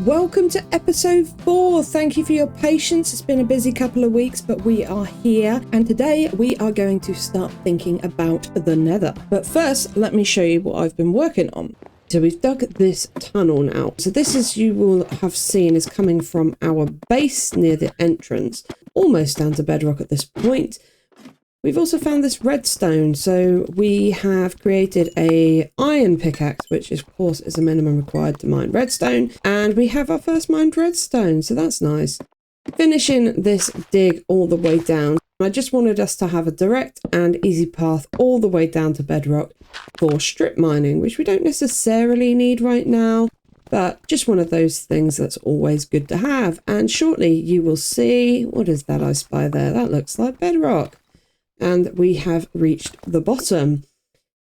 Welcome to episode 4. Thank you for your patience. It's been a busy couple of weeks, but we are here. And today we are going to start thinking about the Nether. But first, let me show you what I've been working on. So we've dug this tunnel now. So this, as you will have seen, is coming from our base near the entrance, almost down to bedrock at this point. We've also found this redstone, so we have created a iron pickaxe, which of course is a minimum required to mine redstone, and we have our first mined redstone, so that's nice. Finishing this dig all the way down, I just wanted us to have a direct and easy path all the way down to bedrock for strip mining, which we don't necessarily need right now, but just one of those things that's always good to have. And shortly you will see, what is that I spy there? That looks like bedrock. And we have reached the bottom.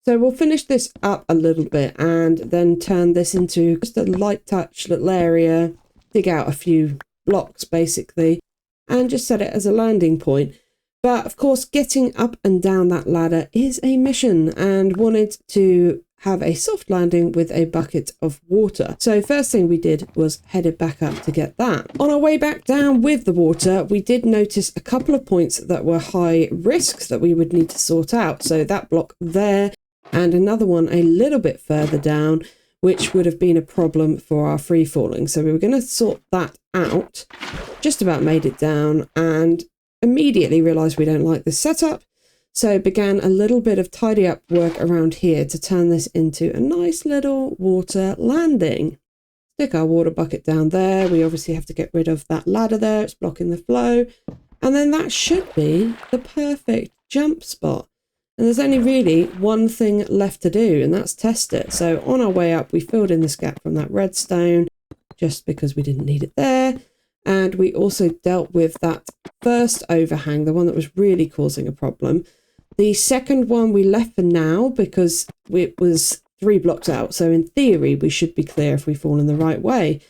So we'll finish this up a little bit and then turn this into just a light touch little area, dig out a few blocks basically, and just set it as a landing point. But of course, getting up and down that ladder is a mission, and wanted to have a soft landing with a bucket of water. So first thing we did was headed back up to get that. On our way back down with the water, we did notice a couple of points that were high risks that we would need to sort out. So that block there and another one a little bit further down, which would have been a problem for our free falling. So we were going to sort that out. Just about made it down and immediately realized we don't like this setup. So began a little bit of tidy up work around here to turn this into a nice little water landing. Stick our water bucket down there. We obviously have to get rid of that ladder there. It's blocking the flow. And then that should be the perfect jump spot. And there's only really one thing left to do, and that's test it. So on our way up, we filled in this gap from that redstone just because we didn't need it there. And we also dealt with that first overhang, the one that was really causing a problem. The second one we left for now because it was 3 blocks out. So in theory, we should be clear if we fall in the right way.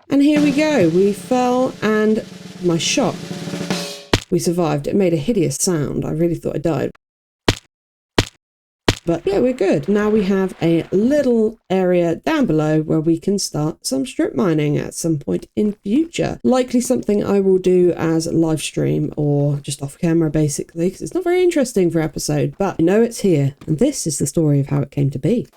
And here we go. We fell and my shot. We survived. It made a hideous sound. I really thought I died. But yeah, we're good. Now we have a little area down below where we can start some strip mining at some point in future. Likely something I will do as a live stream or just off camera basically, because it's not very interesting for episode, but I know it's here. And this is the story of how it came to be.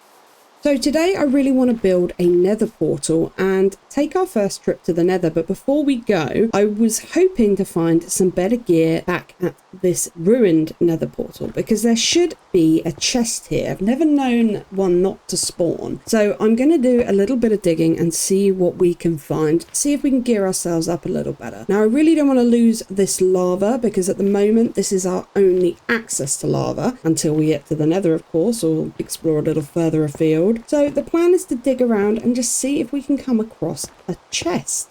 So today I really want to build a nether portal and take our first trip to the nether. But before we go, I was hoping to find some better gear back at this ruined nether portal because there should be a chest here. I've never known one not to spawn. So I'm going to do a little bit of digging and see what we can find. See if we can gear ourselves up a little better. Now I really don't want to lose this lava because at the moment this is our only access to lava until we get to the nether, of course, or explore a little further afield. So the plan is to dig around and just see if we can come across a chest.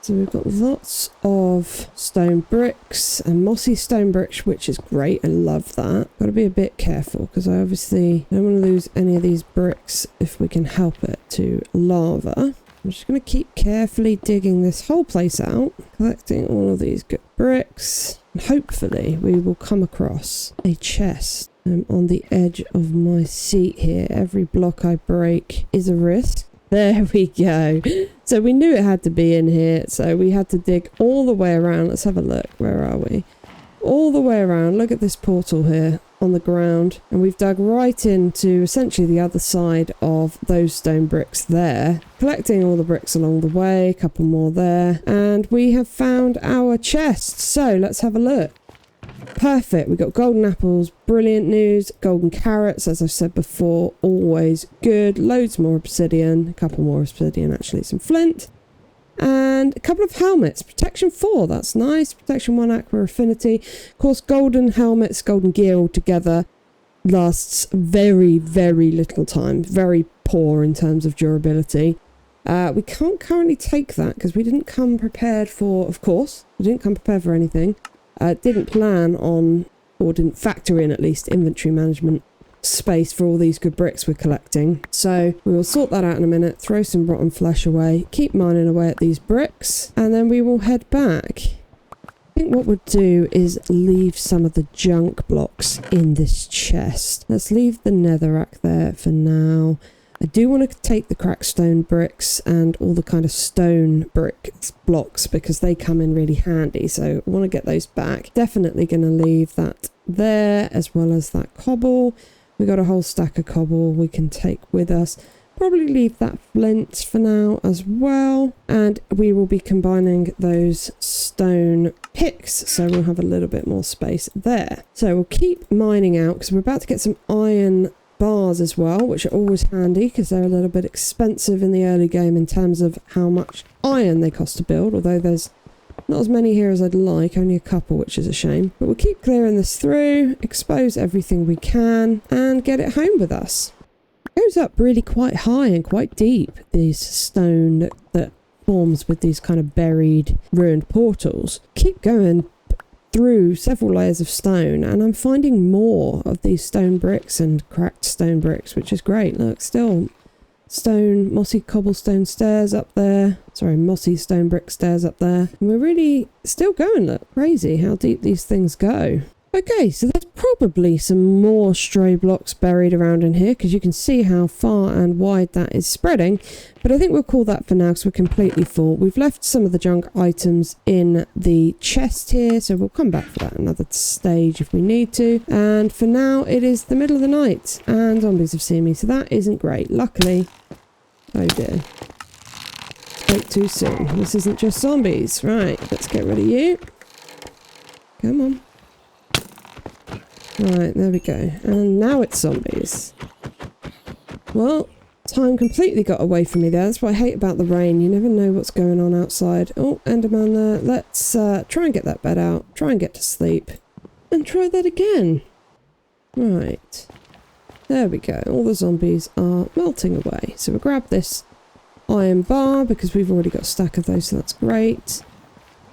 So we've got lots of stone bricks and mossy stone bricks, which is great. I love that. Got to be a bit careful because I obviously don't want to lose any of these bricks if we can help it to lava. I'm just going to keep carefully digging this whole place out, collecting all of these good bricks. And hopefully we will come across a chest. I'm on the edge of my seat here. Every block I break is a risk. There we go. So we knew it had to be in here. So we had to dig all the way around. Let's have a look. Where are we? All the way around. Look at this portal here on the ground. And we've dug right into essentially the other side of those stone bricks there. Collecting all the bricks along the way. A couple more there. And we have found our chest. So let's have a look. Perfect. We got golden apples, brilliant news. Golden carrots, as I've said before, always good. Loads more obsidian, a couple more obsidian actually, some flint, and a couple of helmets. Protection 4, that's nice. Protection 1 aqua affinity. Of course, golden helmets, golden gear altogether lasts very, very little time. Very poor in terms of durability. We can't currently take that because we didn't come prepared for, of course, we didn't come prepared for anything. Didn't plan on, or didn't factor in at least, inventory management space for all these good bricks we're collecting. So we will sort that out in a minute, throw some rotten flesh away, keep mining away at these bricks, and then we will head back. I think what we'll do is leave some of the junk blocks in this chest. Let's leave the netherrack there for now. I do want to take the cracked stone bricks and all the kind of stone brick blocks because they come in really handy. So I want to get those back. Definitely going to leave that there as well as that cobble. We got a whole stack of cobble we can take with us. Probably leave that flint for now as well, and we will be combining those stone picks, so we'll have a little bit more space there. So we'll keep mining out because we're about to get some iron bars as well, which are always handy because they're a little bit expensive in the early game in terms of how much iron they cost to build, although there's not as many here as I'd like, only a couple, which is a shame. But we'll keep clearing this through, expose everything we can, and get it home with us. Goes up really quite high and quite deep, these stone that forms with these kind of buried ruined portals. Keep going through several layers of stone and I'm finding more of these stone bricks and cracked stone bricks, which is great. Look, still stone, mossy cobblestone stairs up there. Sorry, mossy stone brick stairs up there. And we're really still going. Look, crazy how deep these things go. Okay, so there's probably some more stray blocks buried around in here because you can see how far and wide that is spreading. But I think we'll call that for now because we're completely full. We've left some of the junk items in the chest here, so we'll come back for that another stage if we need to. And for now, it is the middle of the night and zombies have seen me, so that isn't great. Luckily, oh dear, spoke too soon. This isn't just zombies. Right, let's get rid of you. Come on. Right, there we go. And now it's zombies. Well, time completely got away from me there. That's what I hate about the rain. You never know what's going on outside. Oh, Enderman there. Let's try and get that bed out. Try and get to sleep. And try that again. Right. There we go. All the zombies are melting away. So we'll grab this iron bar because we've already got a stack of those, so that's great.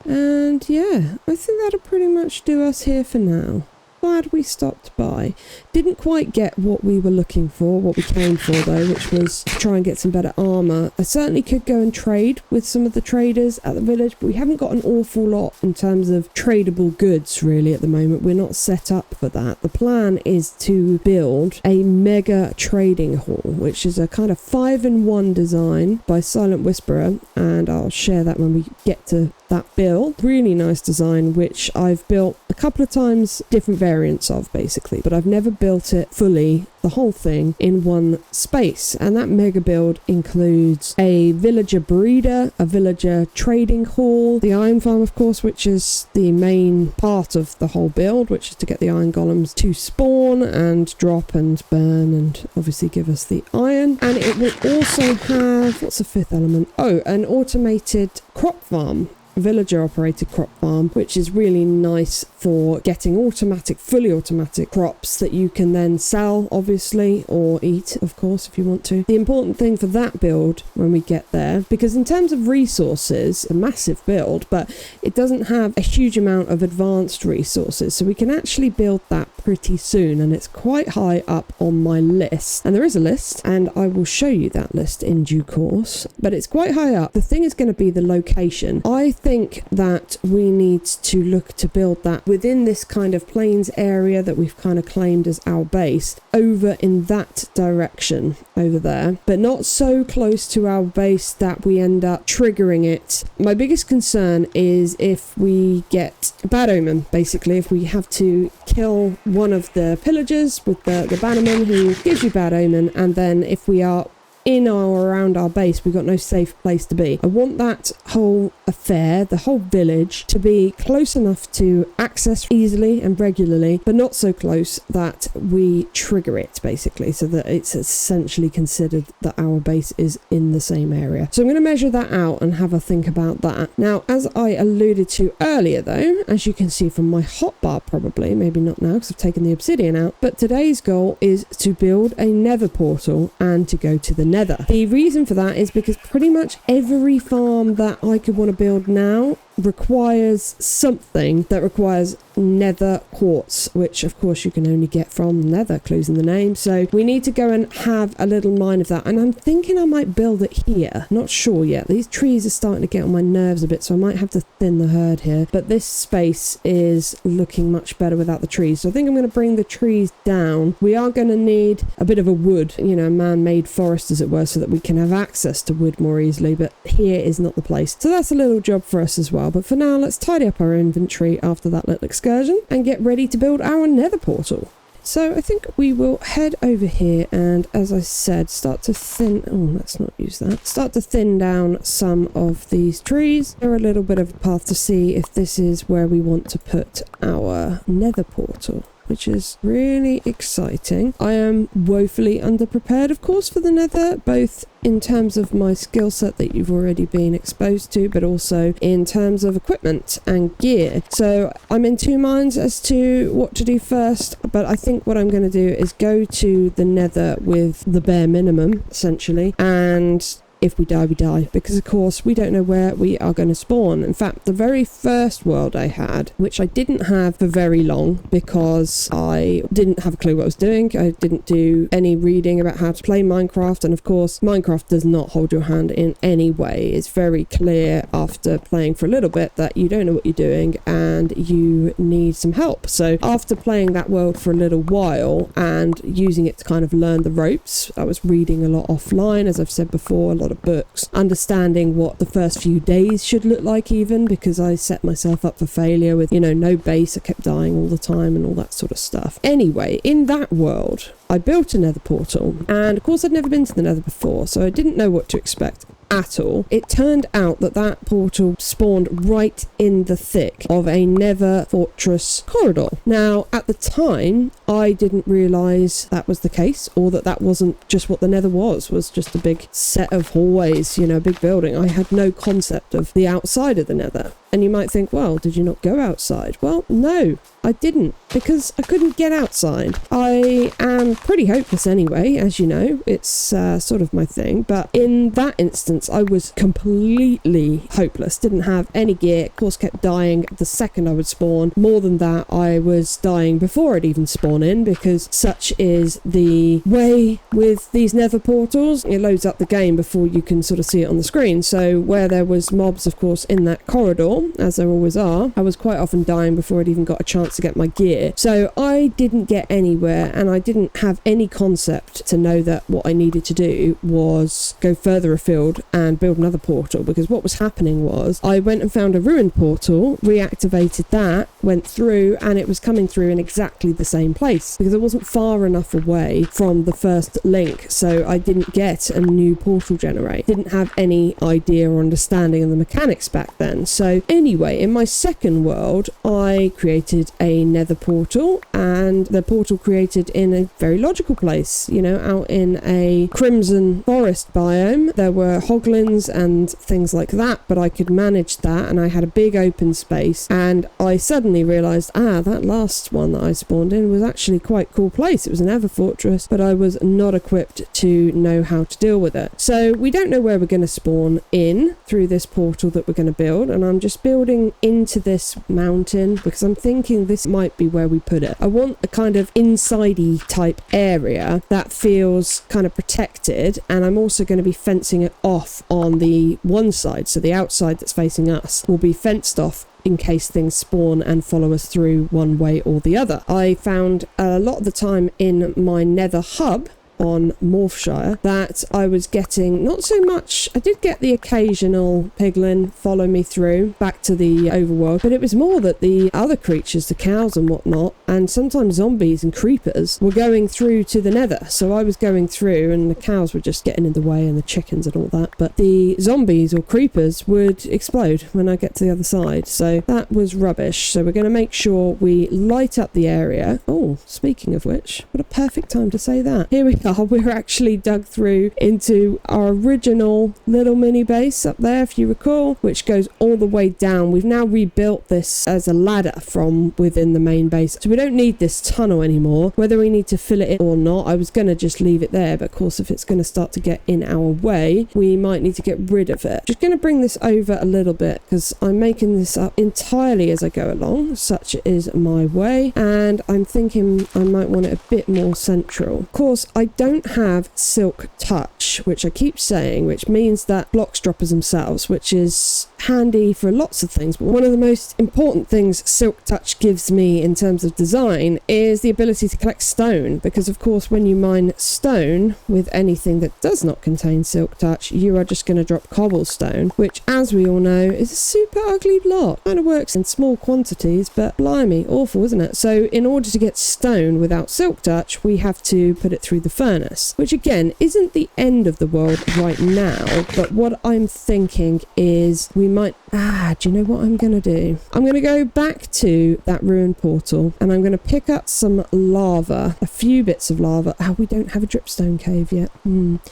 And yeah, I think that'll pretty much do us here for now. Glad we stopped by. Didn't quite get what we were looking for, what we came for though, which was to try and get some better armor. I certainly could go and trade with some of the traders at the village, but we haven't got an awful lot in terms of tradable goods really at the moment. We're not set up for that. The plan is to build a mega trading hall, which is a kind of 5-in-1 design by Silent Whisperer, and I'll share that when we get to that build. Really nice design, which I've built a couple of times, different variants of basically, but I've never built it fully, the whole thing, in one space. And that mega build includes a villager breeder, a villager trading hall, the iron farm of course, which is the main part of the whole build, which is to get the iron golems to spawn and drop and burn and obviously give us the iron. And it will also have, what's the fifth element? Oh, an automated crop farm, villager operated crop farm, which is really nice for getting automatic, fully automatic crops that you can then sell obviously, or eat of course if you want to. The important thing for that build when we get there, because in terms of resources, a massive build, but it doesn't have a huge amount of advanced resources, so we can actually build that pretty soon, and it's quite high up on my list. And there is a list, and I will show you that list in due course, but it's quite high up. The thing is going to be the location. I think that we need to look to build that within this kind of plains area that we've kind of claimed as our base, over in that direction over there, but not so close to our base that we end up triggering it. My biggest concern is if we get a bad omen, basically, if we have to kill one of the pillagers with the bannerman who gives you bad omen, and then if we are in or around our base, we've got no safe place to be. I want that whole affair, the whole village, to be close enough to access easily and regularly, but not so close that we trigger it, basically, so that it's essentially considered that our base is in the same area. So I'm going to measure that out and have a think about that. Now, as I alluded to earlier though, as you can see from my hotbar probably, maybe not now because I've taken the obsidian out, but today's goal is to build a nether portal and to go to the nether. The reason for that is because pretty much every farm that I could want to build now requires something that requires Nether Quartz, which of course you can only get from Nether, clues in the name. So we need to go and have a little mine of that, and I'm thinking I might build it here. Not sure yet. These trees are starting to get on my nerves a bit, so I might have to thin the herd here, but this space is looking much better without the trees. So I think I'm going to bring the trees down. We are going to need a bit of a wood, you know, man-made forest as it were, so that we can have access to wood more easily, but here is not the place. So that's a little job for us as well. But for now, let's tidy up our inventory after that little excursion and get ready to build our nether portal. So I think we will head over here and, as I said, start to thin... Oh, let's not use that. Start to thin down some of these trees. There are a little bit of a path to see if this is where we want to put our nether portal, which is really exciting. I am woefully underprepared, of course, for the nether, both in terms of my skill set that you've already been exposed to, but also in terms of equipment and gear. So I'm in two minds as to what to do first, but I think what I'm going to do is go to the nether with the bare minimum, essentially, and if we die, we die, because of course we don't know where we are going to spawn. In fact, the very first world I had, which I didn't have for very long because I didn't have a clue what I was doing, I didn't do any reading about how to play Minecraft, and of course Minecraft does not hold your hand in any way. It's very clear after playing for a little bit that you don't know what you're doing and you need some help. So after playing that world for a little while and using it to kind of learn the ropes, I was reading a lot offline, as I've said before, a lot of books, understanding what the first few days should look like, even because I set myself up for failure with, you know, no base. I kept dying all the time and all that sort of stuff. Anyway, in that world I built a nether portal, and of course I'd never been to the nether before, so I didn't know what to expect at all. It turned out that that portal spawned right in the thick of a nether fortress corridor. Now, at the time, I didn't realise that was the case, or that that wasn't just what the nether was just a big set of hallways, you know, a big building. I had no concept of the outside of the nether. And you might think, well, did you not go outside? Well, no, I didn't, because I couldn't get outside. I am pretty hopeless anyway, as you know. It's sort of my thing. But in that instance, I was completely hopeless. Didn't have any gear. Of course, kept dying the second I would spawn. More than that, I was dying before I'd even spawn in, because such is the way with these nether portals. It loads up the game before you can sort of see it on the screen. So where there was mobs, of course, in that corridor, as there always are, I was quite often dying before I'd even got a chance to get my gear. So I didn't get anywhere, and I didn't have any concept to know that what I needed to do was go further afield and build another portal, because what was happening was I went and found a ruined portal, reactivated that, went through, and it was coming through in exactly the same place, because I wasn't far enough away from the first link, so I didn't get a new portal generate. Didn't have any idea or understanding of the mechanics back then. So anyway, in my second world, I created a nether portal, and the portal created in a very logical place, you know, out in a crimson forest biome. There were hoglins and things like that, but I could manage that, and I had a big open space, and I suddenly realised, that last one that I spawned in was actually quite a cool place. It was an nether fortress, but I was not equipped to know how to deal with it. So we don't know where we're going to spawn in through this portal that we're going to build, and I'm just building into this mountain because I'm thinking this might be where we put it. I want a kind of inside-y type area that feels kind of protected, and I'm also going to be fencing it off on the one side, so the outside that's facing us will be fenced off in case things spawn and follow us through one way or the other. I found a lot of the time in my nether hub on Morphshire that I was getting not so much. I did get the occasional piglin follow me through back to the overworld, but it was more that the other creatures, the cows and whatnot, and sometimes zombies and creepers, were going through to the nether. So I was going through and the cows were just getting in the way, and the chickens and all that, but the zombies or creepers would explode when I get to the other side. So that was rubbish. So we're going to make sure we light up the area. Oh, speaking of which, what a perfect time to say that. Here we we're actually dug through into our original little mini base up there, if you recall, which goes all the way down. We've now rebuilt this as a ladder from within the main base, so we don't need this tunnel anymore. Whether we need to fill it in or not, I was going to just leave it there, but of course if it's going to start to get in our way, we might need to get rid of it. Just going to bring this over a little bit because I'm making this up entirely as I go along. Such is my way, and I'm thinking I might want it a bit more central. Of course, I don't have silk touch, which I keep saying, which means that blocks drop as themselves, which is handy for lots of things, but one of the most important things silk touch gives me in terms of design is the ability to collect stone, because of course when you mine stone with anything that does not contain silk touch, you are just going to drop cobblestone, which as we all know is a super ugly block. Kind of works in small quantities, but blimey, awful, isn't it? So in order to get stone without silk touch, we have to put it through the furnace, which again isn't the end of the world right now, but what I'm thinking is we might do you know what I'm gonna do? I'm gonna go back to that ruined portal and I'm gonna pick up some lava, a few bits of lava. We don't have a dripstone cave yet.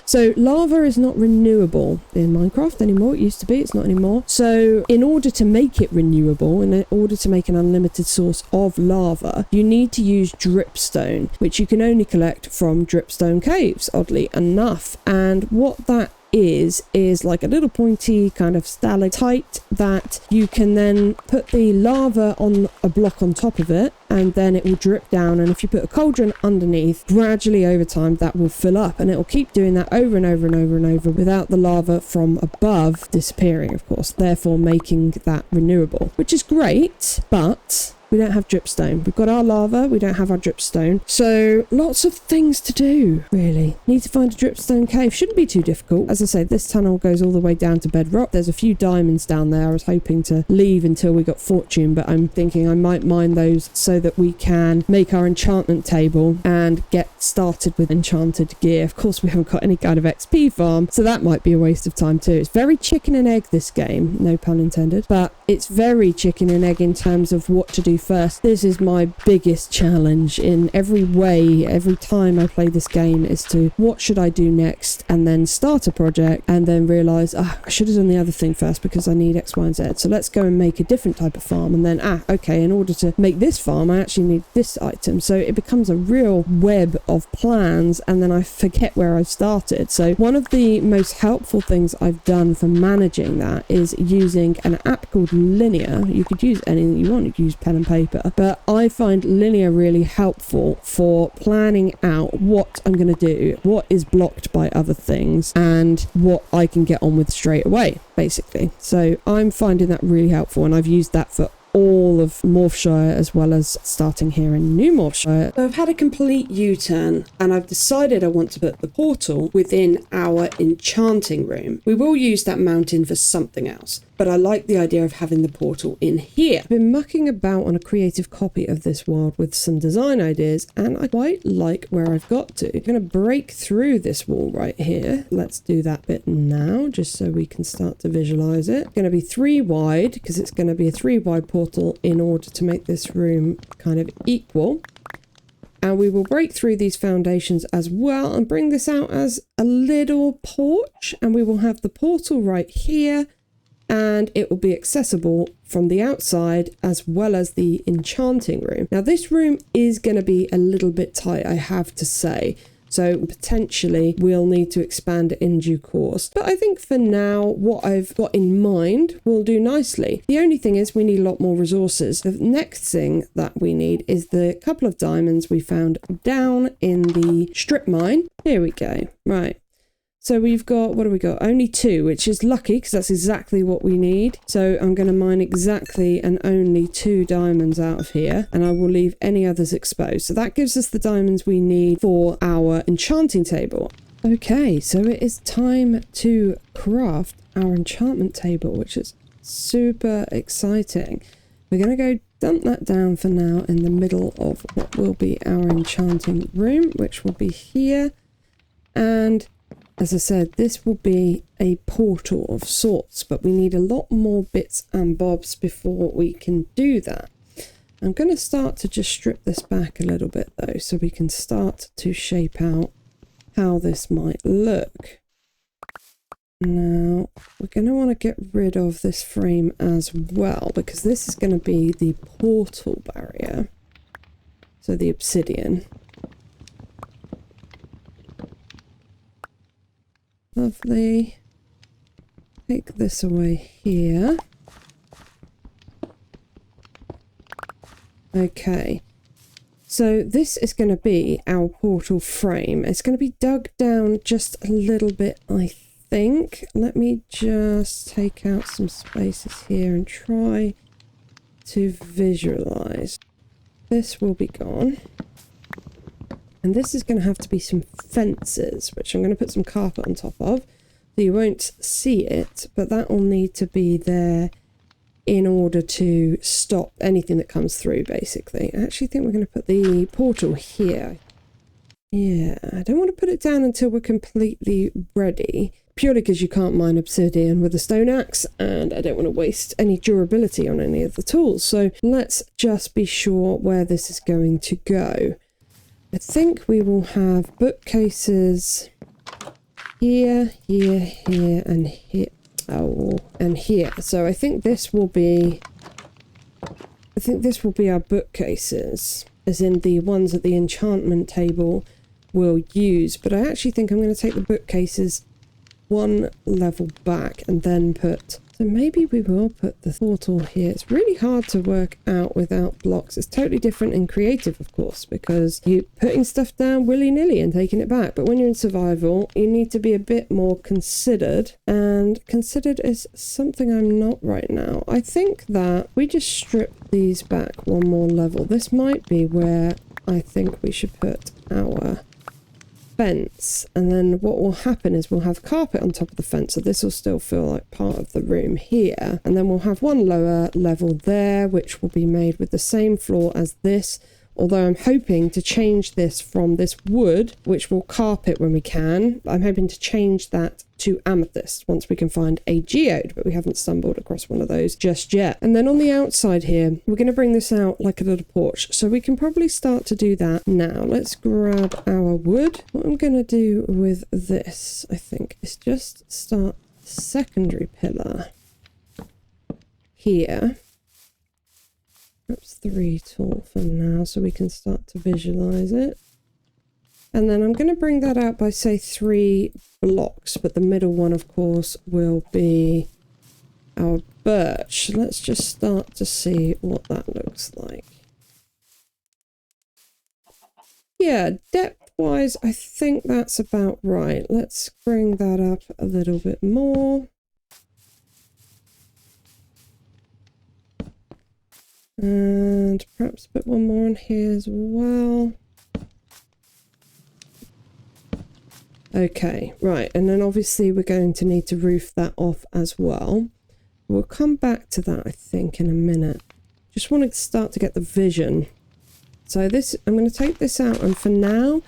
So lava is not renewable in Minecraft anymore. It used to be, it's not anymore. So in order to make it renewable, in order to make an unlimited source of lava, you need to use dripstone, which you can only collect from dripstone caves, oddly enough. And what that is like a little pointy kind of stalactite that you can then put the lava on a block on top of it, and then it will drip down, and if you put a cauldron underneath, gradually over time that will fill up, and it will keep doing that over and over and over and over without the lava from above disappearing, of course, therefore making that renewable, which is great. But we don't have dripstone. We've got our lava, we don't have our dripstone. So lots of things to do, really. Need to find a dripstone cave. Shouldn't be too difficult. As I say, this tunnel goes all the way down to Bedrock. There's a few diamonds down there. I was hoping to leave until we got fortune, but I'm thinking I might mine those so that we can make our enchantment table and get started with enchanted gear. Of course, we haven't got any kind of XP farm, so that might be a waste of time too. It's very chicken and egg, this game, no pun intended, but it's very chicken and egg in terms of what to do first. This is my biggest challenge in every way. Every time I play this game is to what should I do next, and then start a project and then realize I should have done the other thing first because I need X, Y, and Z. So let's go and make a different type of farm, and then okay, in order to make this farm I actually need this item. So it becomes a real web of plans, and then I forget where I've started. So one of the most helpful things I've done for managing that is using an app called Linear. You could use anything you want. You could use pen and paper, but I find Linear really helpful for planning out what I'm going to do, what is blocked by other things, and what I can get on with straight away, basically. So I'm finding that really helpful, and I've used that for all of Morphshire as well as starting here in New Morphshire. So I've had a complete U-turn, and I've decided I want to put the portal within our enchanting room. We will use that mountain for something else, but I like the idea of having the portal in here. I've been mucking about on a creative copy of this world with some design ideas, and I quite like where I've got to. I'm going to break through this wall right here. Let's do that bit now, just so we can start to visualize it. It's going to be 3 wide, because it's going to be a 3 wide portal in order to make this room kind of equal. And we will break through these foundations as well and bring this out as a little porch, and we will have the portal right here, and it will be accessible from the outside as well as the enchanting room. Now this room is going to be a little bit tight, I have to say, so potentially we'll need to expand it in due course, but I think for now what I've got in mind will do nicely. The only thing is we need a lot more resources. The next thing that we need is the couple of diamonds we found down in the strip mine. Here we go. Right, so we've got, what do we got? Only 2, which is lucky because that's exactly what we need. So I'm going to mine exactly and only 2 diamonds out of here, and I will leave any others exposed. So that gives us the diamonds we need for our enchanting table. Okay, so it is time to craft our enchantment table, which is super exciting. We're going to go dump that down for now in the middle of what will be our enchanting room, which will be here. And as I said, this will be a portal of sorts, but we need a lot more bits and bobs before we can do that. I'm going to start to just strip this back a little bit though, so we can start to shape out how this might look. Now, we're going to want to get rid of this frame as well, because this is going to be the portal barrier. So the obsidian. Lovely. Take this away here. Okay. So this is going to be our portal frame. It's going to be dug down just a little bit, I think. Let me just take out some spaces here and try to visualize. This will be gone. And this is going to have to be some fences, which I'm going to put some carpet on top of. So you won't see it, but that will need to be there in order to stop anything that comes through, basically. I actually think we're going to put the portal here. Yeah, I don't want to put it down until we're completely ready, purely because you can't mine obsidian with a stone axe, and I don't want to waste any durability on any of the tools. So let's just be sure where this is going to go. I think we will have bookcases here, here, here, and here. Oh, and here. So I think this will be our bookcases, as in the ones that the enchantment table will use. But I actually think I'm going to take the bookcases one level back and then put... So maybe we will put the portal here. It's really hard to work out without blocks. It's totally different in creative, of course, because you're putting stuff down willy-nilly and taking it back. But when you're in survival, you need to be a bit more considered. And considered is something I'm not right now. I think that we just strip these back one more level. This might be where I think we should put our fence, and then what will happen is we'll have carpet on top of the fence, so this will still feel like part of the room here, and then we'll have one lower level there which will be made with the same floor as this, although I'm hoping to change this from this wood, which will carpet when we can. I'm hoping to change that to amethyst once we can find a geode, but we haven't stumbled across one of those just yet. And then on the outside here, we're going to bring this out like a little porch, so we can probably start to do that now. Let's grab our wood. What I'm going to do with this, I think, is just start secondary pillar here. Perhaps 3 tall for now, so we can start to visualize it. And then I'm going to bring that out by, say, 3 blocks, but the middle one, of course, will be our birch. Let's just start to see what that looks like. Yeah, depth-wise, I think that's about right. Let's bring that up a little bit more. And perhaps put one more in here as well. Okay, right, and then obviously we're going to need to roof that off as well. We'll come back to that, I think, in a minute. Just want to start to get the vision. So this, I'm going to take this out, and for now,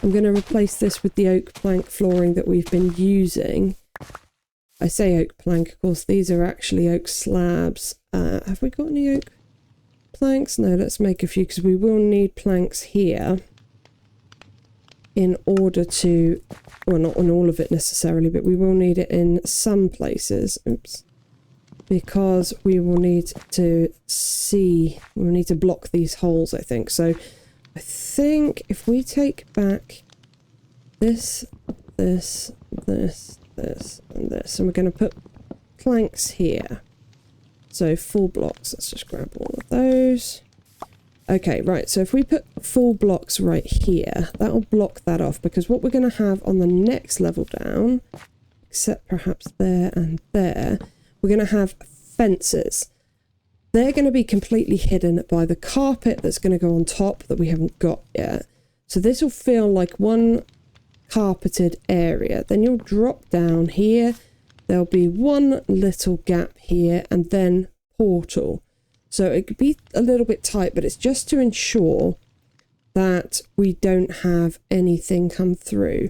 I'm going to replace this with the oak plank flooring that we've been using. I say oak plank, of course, these are actually oak slabs. Have we got any oak planks? No, let's make a few, because we will need planks here in order to, well, not on all of it necessarily, but we will need it in some places. Oops. Because we will need to see, we'll need to block these holes, I think. So I think if we take back this, this, this, this, and this, and we're going to put planks here. So 4 blocks. Let's just grab all of those. Okay, right. So if we put 4 blocks right here, that will block that off, because what we're going to have on the next level down, except perhaps there and there, we're going to have fences. They're going to be completely hidden by the carpet that's going to go on top that we haven't got yet. So this will feel like one carpeted area. Then you'll drop down here. There'll be one little gap here, and then portal. So it could be a little bit tight, but it's just to ensure that we don't have anything come through.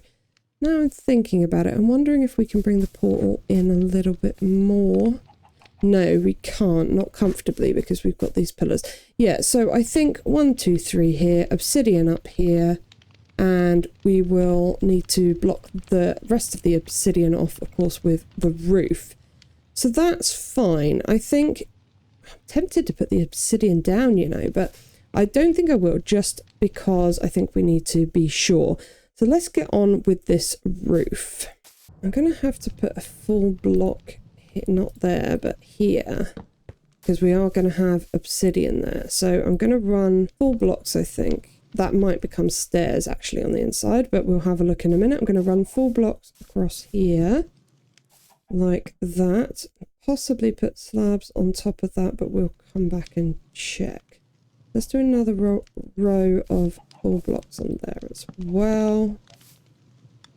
Now I'm thinking about it, I'm wondering if we can bring the portal in a little bit more. No, we can't, not comfortably, because we've got these pillars. Yeah, so I think 1, 2, 3 here, obsidian up here, And we will need to block the rest of the obsidian off, of course, with the roof. So that's fine. I think I'm tempted to put the obsidian down, you know, but I don't think I will, just because I think we need to be sure. So let's get on with this roof. I'm going to have to put a full block here, not there, but here, because we are going to have obsidian there. So I'm going to run 4 blocks, I think. That might become stairs actually on the inside, but we'll have a look in a minute. I'm going to run 4 blocks across here, like that. Possibly put slabs on top of that, but we'll come back and check. Let's do another row of 4 blocks on there as well.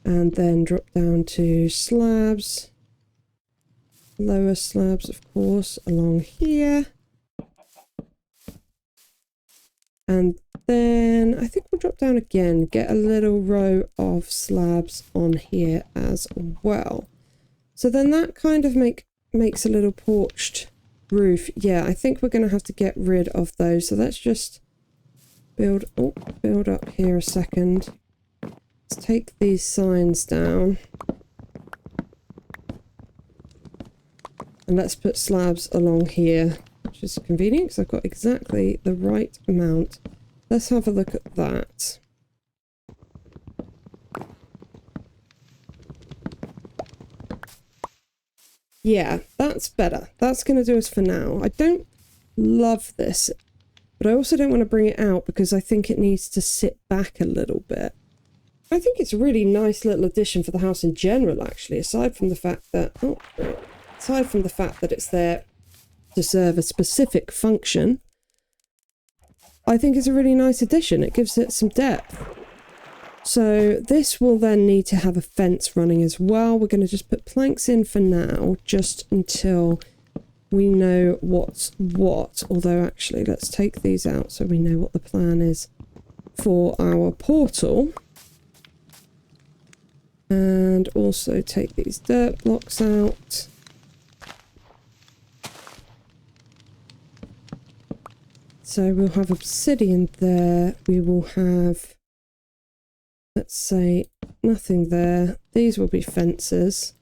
And then drop down to slabs. Lower slabs, of course, along here. And then I think we'll drop down again, get a little row of slabs on here as well. So then that kind of makes a little porched roof. Yeah, I think we're going to have to get rid of those. So let's just build up here a second. Let's take these signs down. And let's put slabs along here, which is convenient because I've got exactly the right amount. Let's have a look at that. Yeah, that's better. That's going to do us for now. I don't love this, but I also don't want to bring it out because I think it needs to sit back a little bit. I think it's a really nice little addition for the house in general, actually, aside from the fact that it's there to serve a specific function. I think it's a really nice addition. It gives it some depth. So this will then need to have a fence running as well. We're going to just put planks in for now, just until we know what's what. Although actually, let's take these out so we know what the plan is for our portal. And also take these dirt blocks out. So we'll have obsidian there. We will have, let's say, nothing there. These will be fences.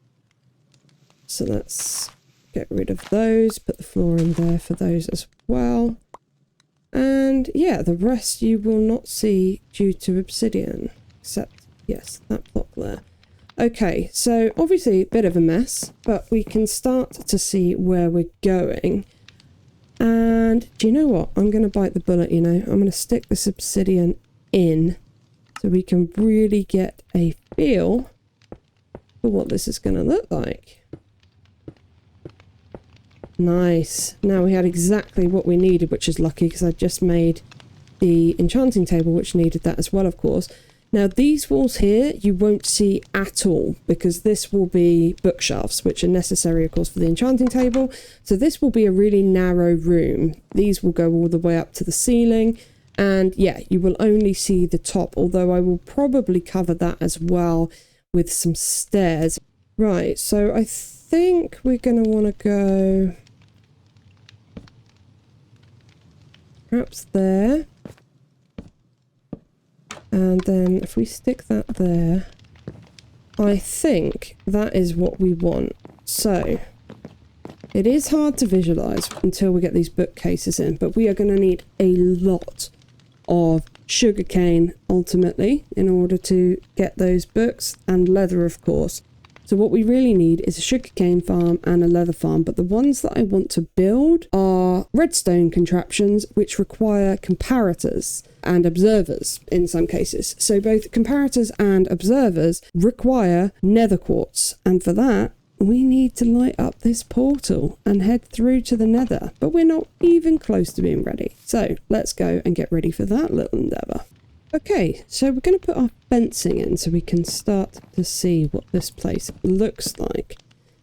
So let's get rid of those. Put the floor in there for those as well. And yeah, the rest you will not see due to obsidian. Except, yes, that block there. Okay, so obviously a bit of a mess, but we can start to see where we're going. And do you know what? I'm going to bite the bullet, you know. I'm going to stick this obsidian in so we can really get a feel for what this is going to look like. Nice. Now we had exactly what we needed, which is lucky because I just made the enchanting table, which needed that as well, of course. Now these walls here you won't see at all because this will be bookshelves, which are necessary of course for the enchanting table. So this will be a really narrow room. These will go all the way up to the ceiling, and yeah, you will only see the top, although I will probably cover that as well with some stairs. Right, so I think we're going to want to go perhaps there. And then if we stick that there, I think that is what we want. So it is hard to visualize until we get these bookcases in, but we are going to need a lot of sugarcane ultimately in order to get those books, and leather of course. So what we really need is a sugarcane farm and a leather farm, but the ones that I want to build are redstone contraptions, which require comparators and observers in some cases. So both comparators and observers require nether quartz, and for that we need to light up this portal and head through to the nether, but we're not even close to being ready. So let's go and get ready for that little endeavour. Okay, so we're going to put our fencing in so we can start to see what this place looks like.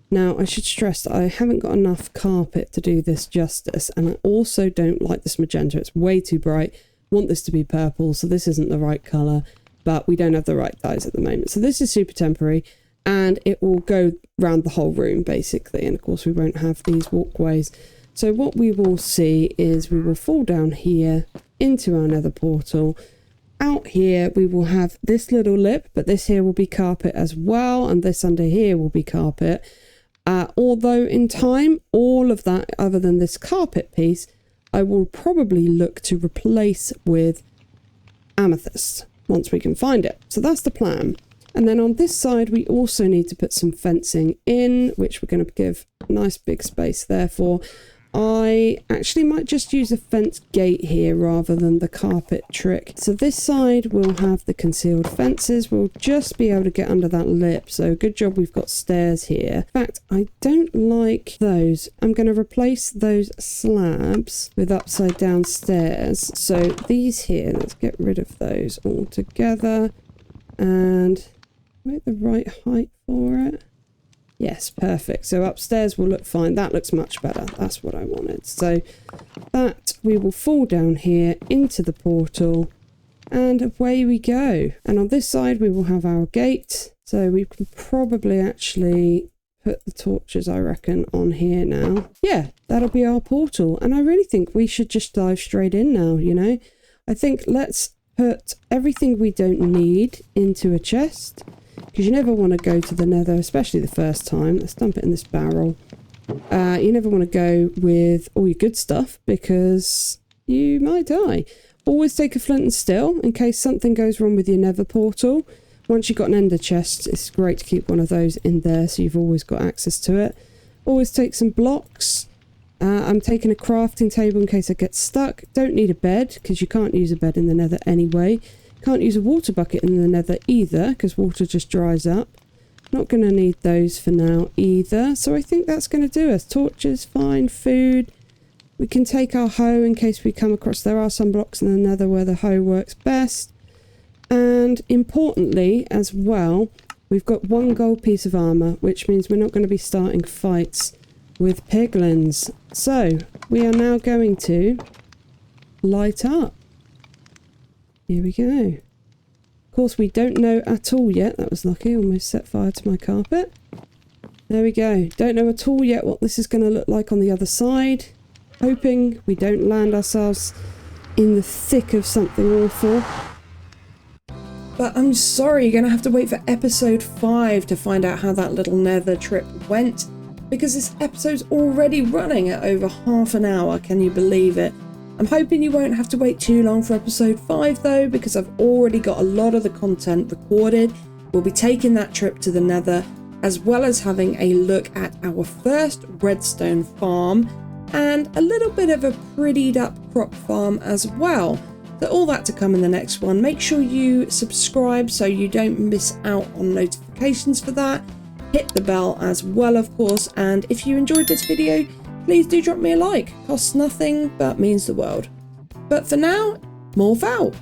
Now, I should stress that I haven't got enough carpet to do this justice, and I also don't like this magenta. It's way too bright. I want this to be purple, so this isn't the right colour, but we don't have the right dyes at the moment. So this is super temporary, and it will go around the whole room, basically, and of course we won't have these walkways. So what we will see is we will fall down here into our nether portal, out here we will have this little lip, but this here will be carpet as well, and this under here will be carpet. Although in time, all of that other than this carpet piece, I will probably look to replace with amethyst once we can find it. So that's the plan. And then on this side, we also need to put some fencing in, which we're going to give a nice big space there for. I actually might just use a fence gate here rather than the carpet trick. So this side will have the concealed fences. We'll just be able to get under that lip. So good job we've got stairs here. In fact, I don't like those. I'm going to replace those slabs with upside down stairs. So these here, let's get rid of those all together and make the right height for it. Yes, perfect. So upstairs will look fine. That looks much better. That's what I wanted. So that we will fall down here into the portal and away we go. And on this side we will have our gate. So we can probably actually put the torches, I reckon, on here now. Yeah, that'll be our portal. And I really think we should just dive straight in now, you know. I think let's put everything we don't need into a chest, because you never want to go to the nether, especially the first time. Let's dump it in this barrel. You never want to go with all your good stuff because you might die. Always take a flint and steel in case something goes wrong with your nether portal. Once you've got an ender chest, it's great to keep one of those in there so you've always got access to it. Always take some blocks. I'm taking a crafting table in case I get stuck. Don't need a bed because you can't use a bed in the nether anyway. Can't use a water bucket in the nether either because water just dries up. Not going to need those for now either. So I think that's going to do us. Torches, fine. Food. We can take our hoe in case we come across... There are some blocks in the nether where the hoe works best. And importantly as well, we've got one gold piece of armour, which means we're not going to be starting fights with piglins. So we are now going to light up. Here we go. Of course, we don't know at all yet. That was lucky. Almost set fire to my carpet. There we go. Don't know at all yet what this is going to look like on the other side. Hoping we don't land ourselves in the thick of something awful. But I'm sorry, you're going to have to wait for episode 5 to find out how that little nether trip went. Because this episode's already running at over half an hour. Can you believe it? I'm hoping you won't have to wait too long for episode 5 though, because I've already got a lot of the content recorded. We'll be taking that trip to the nether, as well as having a look at our first redstone farm and a little bit of a prettied up crop farm as well. So all that to come in the next one. Make sure you subscribe so you don't miss out on notifications for that. Hit the bell as well, of course, and if you enjoyed this video, please do drop me a like. Costs nothing, but means the world. But for now, morph out.